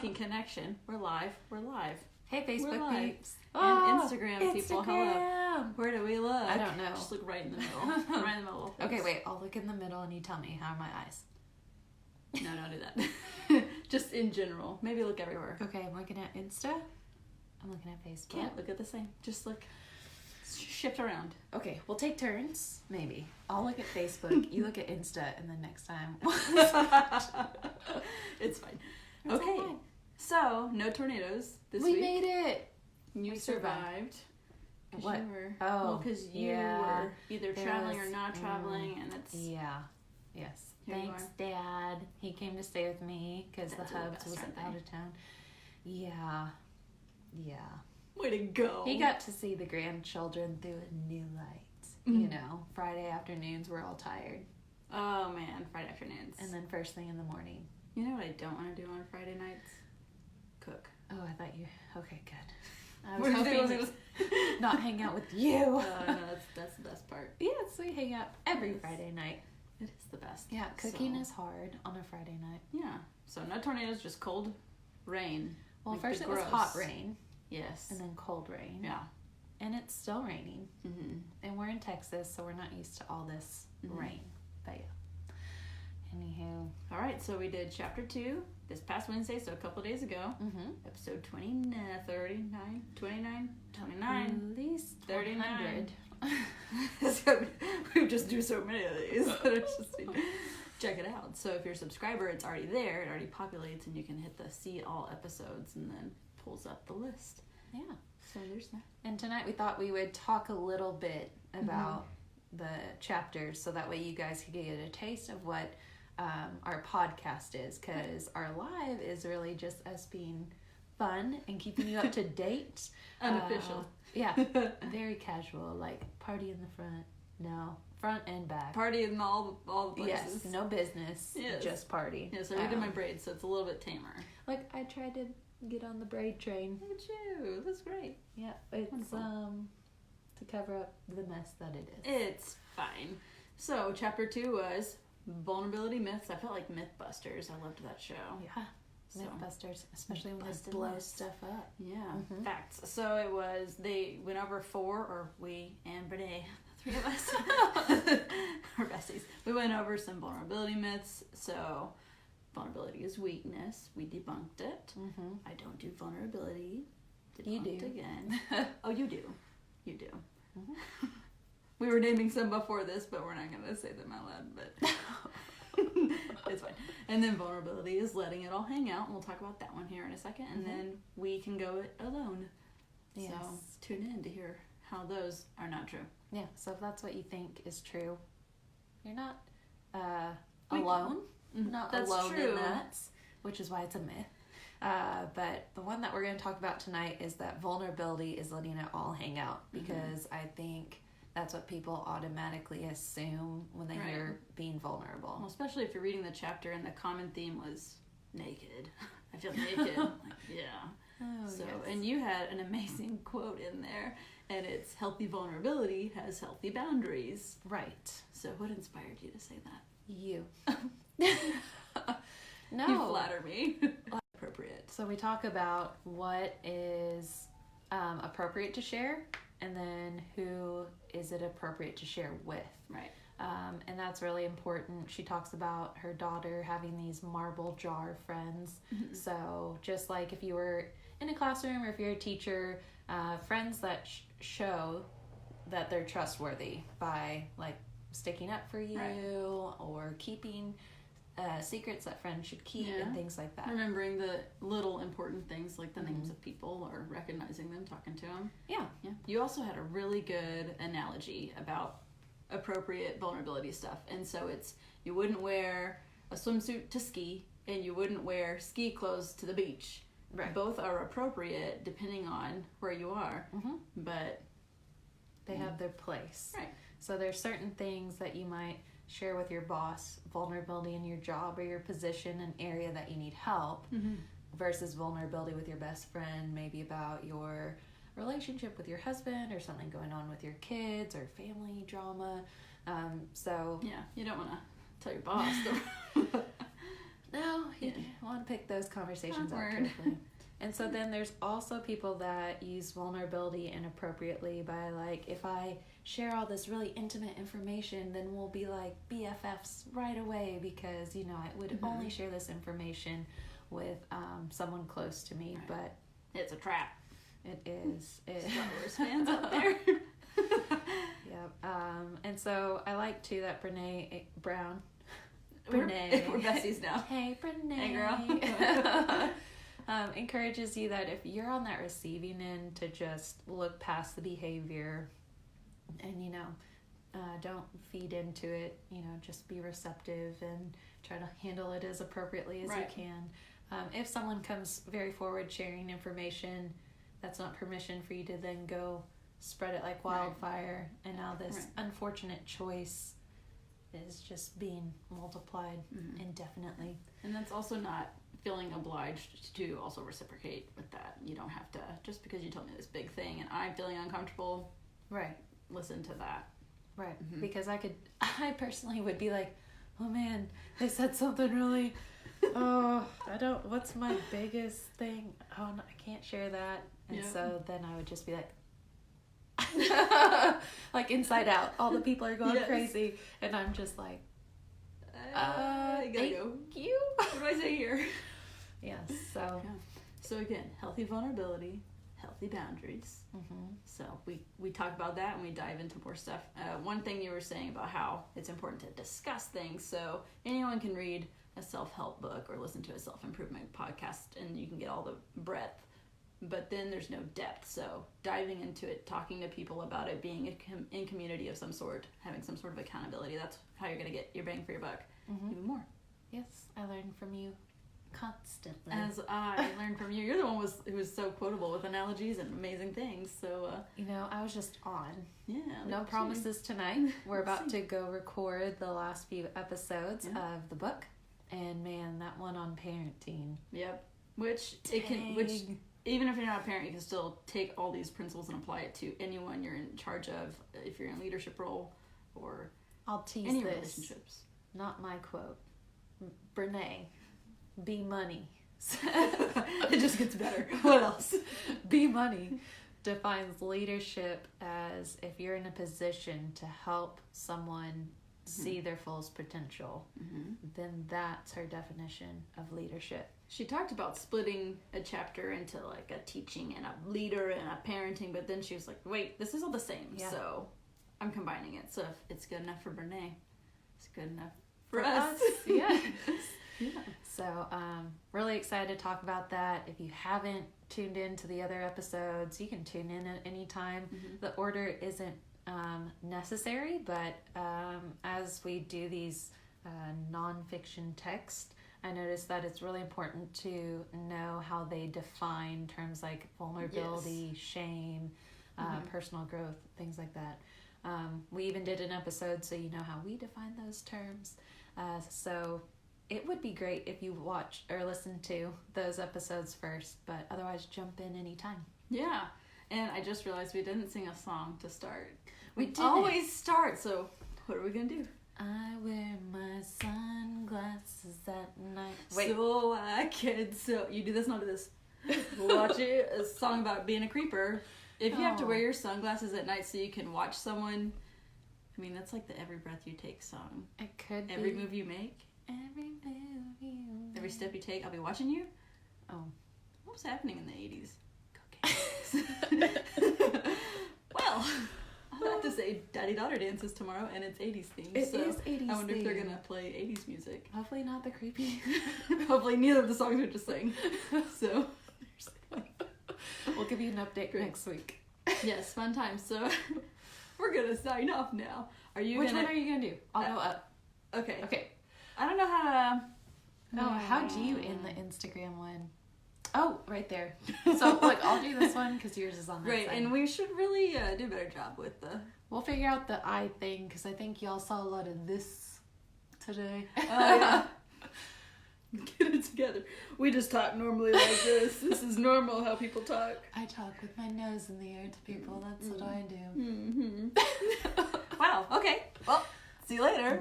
making connection. We're live. Hey, Facebook peeps. And Instagram people, hello. Where do we look? I don't know. Just look right in the middle. Right in the middle. Okay, wait. I'll look in the middle and you tell me. How are my eyes? No, don't do that. Just in general. Maybe look everywhere. Okay, I'm looking at Insta. I'm looking at Facebook. Can't look at the same. Just look. Shift around. Okay, we'll take turns. Maybe. I'll look at Facebook. You look at Insta, and then next time. It's fine. It's okay. fine. So, no tornadoes this we week. made it. You survived. What? You were, oh, because you yeah. were either traveling or not traveling, and it's... Yeah. Yes. Here Thanks, Dad. He came to stay with me because the Hubs was out of town. Yeah. Yeah. Way to go. He got to see the grandchildren through a new light. You know, Friday afternoons, we're all tired. Oh, man. Friday afternoons. And then first thing in the morning. You know what I don't want to do on Friday nights? Cook. Oh, I thought you... Okay, good. I was hoping not hang out with you. No, that's the best part. Yes, we hang out every Friday night. It is the best. Yeah, cooking is hard on a Friday night. Yeah. So no tornadoes, just cold rain. Well, like first it was hot rain. Yes. And then cold rain. Yeah. And it's still raining. Mm-hmm. And we're in Texas, so we're not used to all this rain. But yeah. Anywho. All right, so we did chapter 2 this past Wednesday, so a couple days ago. Episode 29, 29. At least 39. So we just do so many of these. Check it out. So if you're a subscriber, it's already there. It already populates, and you can hit the see all episodes, and then pulls up the list. Yeah. So there's that. And tonight we thought we would talk a little bit about the chapters, so that way you guys could get a taste of what our podcast is, because our live is really just us being fun and keeping you up to date. Unofficial. Yeah. Very casual, like party in the front. No. Front and back. Party in all the places. Yes. No business. Yes. Just party. Yeah, so I redid my braids, so it's a little bit tamer. Like, I tried to get on the braid train. Look at you. That's great. Yeah. It's wonderful. To cover up the mess that it is. It's fine. So chapter 2 was vulnerability myths. I felt like Mythbusters. I loved that show. Yeah. Mythbusters, especially when they blow stuff up. Yeah. Facts. So it was, they went over 4, or we and Brene, the 3 of us, our besties. We went over some vulnerability myths. So vulnerability is weakness. We debunked it. I don't do vulnerability. You do. Again. Oh, you do. You do. We were naming some before this, but we're not going to say them out loud, but it's fine. And then vulnerability is letting it all hang out, and we'll talk about that one here in a second, and then we can go it alone. Yes. So tune in to hear how those are not true. Yeah, so if that's what you think is true, you're not alone. Not that's alone true. In that, which is why it's a myth. But the one that we're going to talk about tonight is that vulnerability is letting it all hang out, because I think that's what people automatically assume when they hear being vulnerable. Well, especially if you're reading the chapter and the common theme was naked. I feel naked. Like, yeah. Oh, so, yes. And you had an amazing quote in there, and it's healthy vulnerability has healthy boundaries. Right. So what inspired you to say that? You. No. You flatter me. Appropriate. So we talk about what is appropriate to share, and then who is it appropriate to share with. Right. And that's really important. She talks about her daughter having these marble jar friends. So just like if you were in a classroom, or if you're a teacher, friends that show that they're trustworthy by like sticking up for you, or keeping secrets that friends should keep, and things like that. Remembering the little important things, like the names of people, or recognizing them, talking to them. Yeah. You also had a really good analogy about appropriate vulnerability stuff. And so it's, you wouldn't wear a swimsuit to ski, and you wouldn't wear ski clothes to the beach. Right. Both are appropriate depending on where you are. But they have their place. Right. So there's certain things that you might share with your boss, vulnerability in your job or your position, an area that you need help, versus vulnerability with your best friend, maybe about your relationship with your husband, or something going on with your kids, or family drama. So yeah, you don't want to tell your boss. No, want to pick those conversations Awkward. out carefully. And so then there's also people that use vulnerability inappropriately by like, if I share all this really intimate information, then we'll be like BFFs right away because, you know, I would only share this information with someone close to me, but it's a trap. it is. Star Wars fans out there. Yep. And so I like too that Brown. We're besties now. Hey, Brene. Hey, girl. Encourages you that if you're on that receiving end to just look past the behavior and, you know, don't feed into it, you know, just be receptive and try to handle it as appropriately as you can. If someone comes very forward sharing information, that's not permission for you to then go spread it like wildfire. And now this unfortunate choice is just being multiplied indefinitely. And that's also not feeling obliged to also reciprocate with that. You don't have to, just because you told me this big thing and I'm feeling uncomfortable, listen to that. Because I personally would be like, oh man, they said something really, what's my biggest thing? Oh, no, I can't share that. And so then I would just be like, like Inside Out, all the people are going crazy and I'm just like, thank you. What do I say here? So again, healthy vulnerability, healthy boundaries. So we talk about that and we dive into more stuff. One thing you were saying about how it's important to discuss things, so anyone can read a self-help book or listen to a self-improvement podcast and you can get all the breadth, but then there's no depth. So diving into it, talking to people about it, being in community of some sort, having some sort of accountability, that's how you're going to get your bang for your buck even more. Yes, I learn from you constantly. As I learned from you. You're the one who was so quotable with analogies and amazing things. So you know, I was just on. Yeah. No promises tonight. We're about to go record the last few episodes of the book, and man, that one on parenting. Yep. Which even if you're not a parent, you can still take all these principles and apply it to anyone you're in charge of, if you're in a leadership role or I'll tease any this. Relationships. Not my quote. Brene. Be money. It just gets better. What else? Be money defines leadership as if you're in a position to help someone see their fullest potential, then that's her definition of leadership. She talked about splitting a chapter into like a teaching and a leader and a parenting, but then she was like, wait, this is all the same. So I'm combining it. So if it's good enough for Brene, it's good enough for us. Yes. So really excited to talk about that. If you haven't tuned in to the other episodes, you can tune in at any time. The order isn't necessary, but as we do these nonfiction texts, I noticed that it's really important to know how they define terms like vulnerability, shame, personal growth, things like that. We even did an episode so you know how we define those terms. So it would be great if you watch or listen to those episodes first, but otherwise jump in anytime. Yeah. And I just realized we didn't sing a song to start. We didn't. Always start, so what are we going to do? I wear my sunglasses at night. Wait. So I can... So you do this, not do this. Watch it. A song about being a creeper. If you have to wear your sunglasses at night so you can watch someone... I mean, that's like the Every Breath You Take song. It could be. Every move you make. Every move you make. Every step you take, I'll be watching you. Oh. What was happening in the 80s? Go Well, I have to say Daddy-Daughter dances tomorrow, and it's 80s themed. It is 80s I wonder if they're themed. going to play 80s music. Hopefully not the creepy. Hopefully neither of the songs we just sang. So, we'll give you an update next week. Yes, fun times. So, we're going to sign off now. Which one are you going to do? I'll go up. Okay. I don't know how to... Oh, how do you end the Instagram one? Oh, right there. So, like, I'll do this one because yours is on that right, side. and we should really do a better job with the... We'll figure out the eye thing because I think y'all saw a lot of this today. Oh, yeah. Get it together. We just talk normally like this. This is normal how people talk. I talk with my nose in the air to people. That's what I do. Wow, okay. Well, see you later.